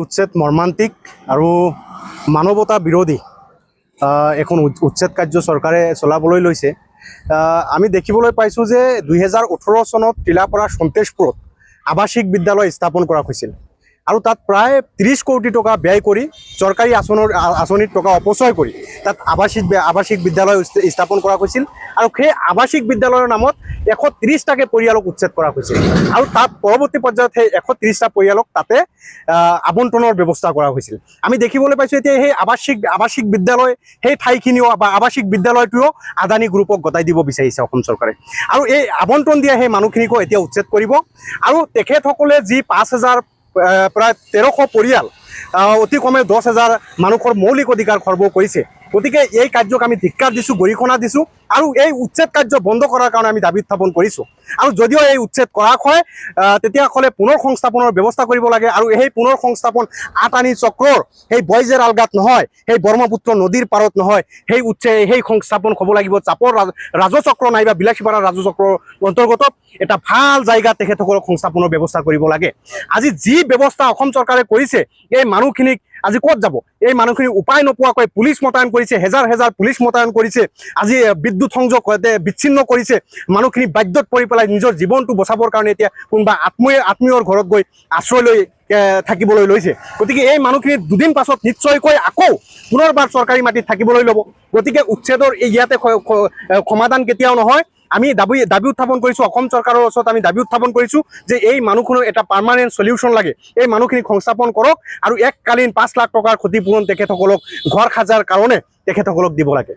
উচ্ছেদ মৰ্মান্তিক আৰু মানৱতা বিৰোধী এখন উচ্ছেদ কাৰ্য চৰকাৰে চলাবলৈ লৈছে। আমি দেখিবলৈ পাইছোঁ যে 2018 চনত টিলাপাৰা সন্তেশপুৰত আৱাসিক বিদ্যালয় স্থাপন কৰা হৈছিল আৰু তাত প্ৰায় 30 কোটি টকা ব্যয় কৰি চৰকাৰী আঁচনিৰ টকা অপচয় কৰি তাত আৱাসিক বিদ্যালয় স্থাপন কৰা হৈছিল আৰু সেই আৱাসিক বিদ্যালয়ৰ নামত 130টাকে পৰিয়ালক উচ্ছেদ কৰা হৈছিল আৰু তাত পৰৱৰ্তী পৰ্যায়ত সেই 130টা পৰিয়ালক তাতে আবণ্টনৰ ব্যৱস্থা কৰা হৈছিল। আমি দেখিবলৈ পাইছোঁ এতিয়া সেই আৱাসিক বিদ্যালয় সেই ঠাইখিনিও বা আৱাসিক বিদ্যালয়টোও আদানী গ্ৰুপক গতাই দিব বিচাৰিছে অসম চৰকাৰে আৰু এই আবণ্টন দিয়া সেই মানুহখিনিকো এতিয়া উচ্ছেদ কৰিব আৰু তেখেতসকলে যি 5,000 প্ৰায় 1300 পৰিয়াল অতি কমে 10,000 মানুহৰ মৌলিক অধিকাৰ খৰ্ব কৰিছে। গতিকে এই কাৰ্যক আমি ধিক্কাৰ দিছোঁ, গৰিহণা দিছোঁ আৰু এই উচ্ছেদ কাৰ্য বন্ধ কৰাৰ কাৰণে আমি দাবী উত্থাপন কৰিছোঁ। আৰু যদিও এই উচ্ছেদ কৰা হয় তেতিয়াহ'লে পুনৰ সংস্থাপনৰ ব্যৱস্থা কৰিব লাগে আৰু সেই পুনৰ সংস্থাপন আটানী চক্ৰৰ সেই বইজেৰ আলগাত নহয়, সেই ব্ৰহ্মপুত্ৰ নদীৰ পাৰত নহয়, সেই সংস্থাপন হ'ব লাগিব চাপৰ ৰাজচক্ৰ নাইবা বিলাসীপাৰা ৰাজচক্ৰৰ অন্তৰ্গত এটা ভাল জায়গা তেখেতসকলক সংস্থাপনৰ ব্যৱস্থা কৰিব লাগে। আজি যি ব্যৱস্থা অসম চৰকাৰে কৰিছে এই মানুহখিনিক আজি ক'ত যাব? এই মানুহখিনি উপায় নোপোৱাকৈ পুলিচ মোতায়েন কৰিছে, হেজাৰ পুলিচ মোতায়েন কৰিছে, আজি বিদ্যুৎ সংযোগ বিচ্ছিন্ন কৰিছে। মানুহখিনি বাধ্যত পৰি পেলাই নিজৰ জীৱনটো বচাবৰ কাৰণে এতিয়া কোনোবা আত্মীয়ৰ ঘৰত গৈ আশ্ৰয় লৈ থাকিবলৈ লৈছে। গতিকে এই মানুহখিনি দুদিন পাছত নিশ্চয়কৈ আকৌ পুনৰবাৰ চৰকাৰী মাটিত থাকিবলৈ ল'ব। গতিকে উচ্ছেদৰ ইয়াতে সমাধান কেতিয়াও নহয়। আমি দাবী উত্থাপন কৰিছোঁ, অসম চৰকাৰৰ ওচৰত আমি দাবী উত্থাপন কৰিছোঁ যে এই মানুহখিনিৰ এটা পাৰ্মানেণ্ট সলিউশ্যন লাগে। এই মানুহখিনিক সংস্থাপন কৰক আৰু এককালীন 5 লাখ টকাৰ ক্ষতিপূৰণ তেখেতসকলক ঘৰ সাজাৰ কাৰণে তেখেতসকলক দিব লাগে।